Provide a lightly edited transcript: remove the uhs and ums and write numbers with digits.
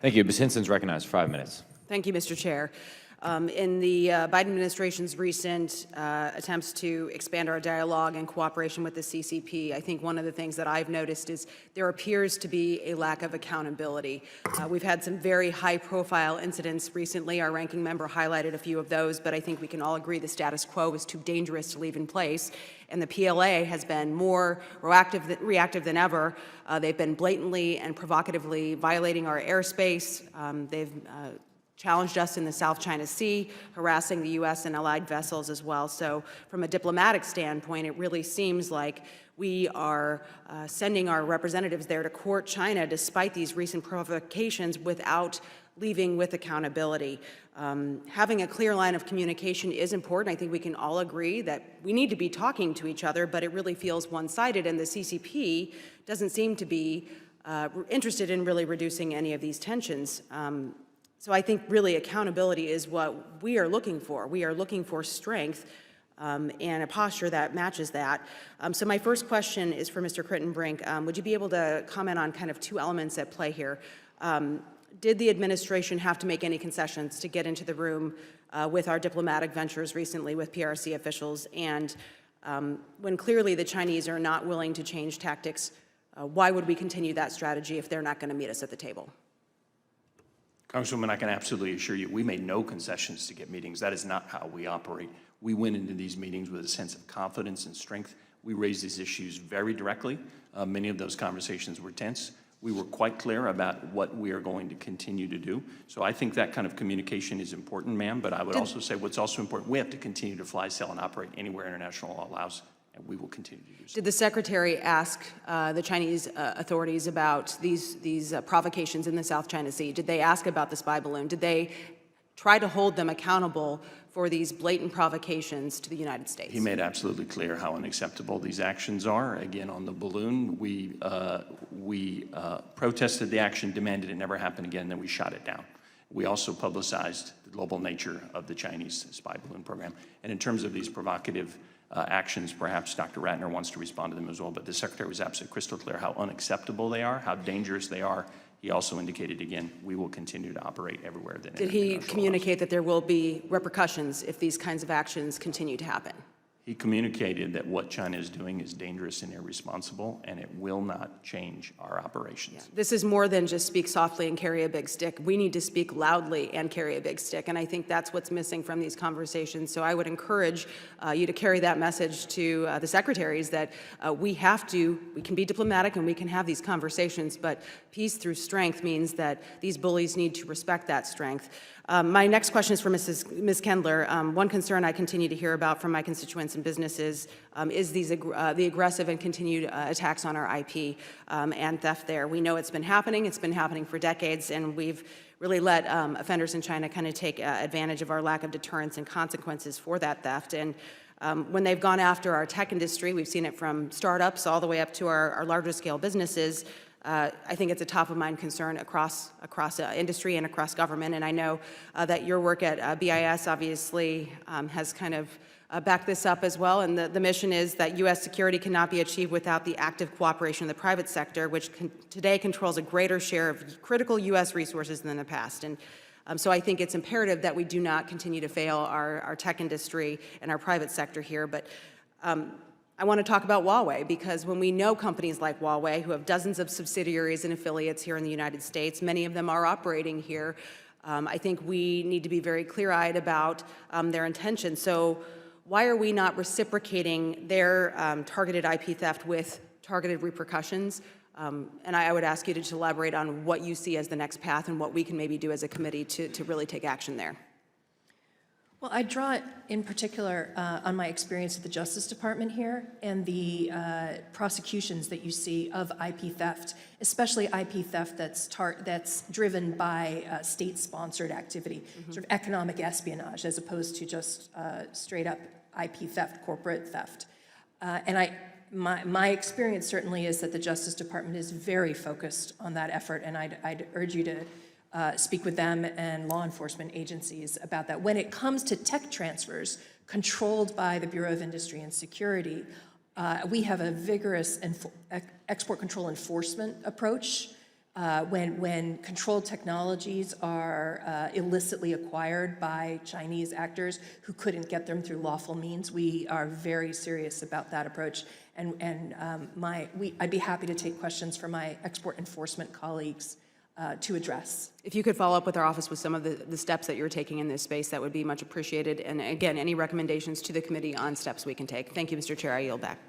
Thank you. Ms. Hinson's recognized for 5 minutes. Thank you, Mr. Chair. In the Biden administration's recent attempts to expand our dialogue and cooperation with the CCP, I think one of the things that I've noticed is there appears to be a lack of accountability. We've had some very high-profile incidents recently. Our ranking member highlighted a few of those, but I think we can all agree the status quo is too dangerous to leave in place. And the PLA has been more reactive than ever. They've been blatantly and provocatively violating our airspace. They've challenged us in the South China Sea, harassing the U.S. and allied vessels as well. So from a diplomatic standpoint, it really seems like we are sending our representatives there to court China despite these recent provocations without leaving with accountability. Having a clear line of communication is important. I think we can all agree that we need to be talking to each other, but it really feels one-sided, and the CCP doesn't seem to be interested in really reducing any of these tensions. So I think really accountability is what we are looking for. We are looking for strength and a posture that matches that. So my first question is for Mr. Crittenbrink. Would you be able to comment on kind of two elements at play here? Did the administration have to make any concessions to get into the room with our diplomatic ventures recently with PRC officials? And when clearly the Chinese are not willing to change tactics, why would we continue that strategy if they're not going to meet us at the table? Congresswoman, I can absolutely assure you, we made no concessions to get meetings. That is not how we operate. We went into these meetings with a sense of confidence and strength. We raised these issues very directly. Many of those conversations were tense. We were quite clear about what we are going to continue to do. So I think that kind of communication is important, ma'am, but I would also say what's also important, we have to continue to fly, sell, and operate anywhere international law allows, and we will continue to do so. Did the Secretary ask the Chinese authorities about these provocations in the South China Sea? Did they ask about the spy balloon? Did they try to hold them accountable for these blatant provocations to the United States? He made absolutely clear how unacceptable these actions are. Again, on the balloon, we protested the action, demanded it never happen again, then we shot it down. We also publicized the global nature of the Chinese spy balloon program. And in terms of these provocative actions, perhaps Dr. Ratner wants to respond to them as well, but the Secretary was absolutely crystal clear how unacceptable they are, how dangerous they are. He also indicated, again, we will continue to operate everywhere that Did he communicate that there will be repercussions if these kinds of actions continue to happen? He communicated that what China is doing is dangerous and irresponsible, and it will not change our operations. Yeah. This is more than just speak softly and carry a big stick. We need to speak loudly and carry a big stick, and I think that's what's missing from these conversations. So I would encourage you to carry that message to the secretaries that we can be diplomatic and we can have these conversations, but peace through strength means that these bullies need to respect that strength. My next question is for Ms. Kendler. One concern I continue to hear about from my constituents and businesses is the aggressive and continued attacks on our IP and theft there. We know it's been happening for decades, and we've really let offenders in China kind of take advantage of our lack of deterrence and consequences for that theft. And when they've gone after our tech industry, we've seen it from startups all the way up to our larger scale businesses. I think it's a top-of-mind concern across industry and across government, and I know that your work at BIS obviously has kind of backed this up as well, and the mission is that U.S. security cannot be achieved without the active cooperation of the private sector, which today controls a greater share of critical U.S. resources than in the past. And so I think it's imperative that we do not continue to fail our tech industry and our private sector here, but I want to talk about Huawei, because when we know companies like Huawei, who have dozens of subsidiaries and affiliates here in the United States, many of them are operating here, I think we need to be very clear-eyed about their intentions. So why are we not reciprocating their targeted IP theft with targeted repercussions? And I would ask you to elaborate on what you see as the next path and what we can maybe do as a committee to really take action there. Well, I draw in particular on my experience at the Justice Department here and the prosecutions that you see of IP theft, especially IP theft that's driven by state-sponsored activity, sort of economic espionage, as opposed to just straight-up IP theft, corporate theft. And my experience certainly is that the Justice Department is very focused on that effort, and I'd urge you to speak with them and law enforcement agencies about that. When it comes to tech transfers controlled by the Bureau of Industry and Security, we have a vigorous export control enforcement approach when controlled technologies are illicitly acquired by Chinese actors who couldn't get them through lawful means, we are very serious about that approach. And I'd be happy to take questions from my export enforcement colleagues to address. If you could follow up with our office with some of the steps that you're taking in this space, that would be much appreciated. And again, any recommendations to the committee on steps we can take. Thank you, Mr. Chair. I yield back.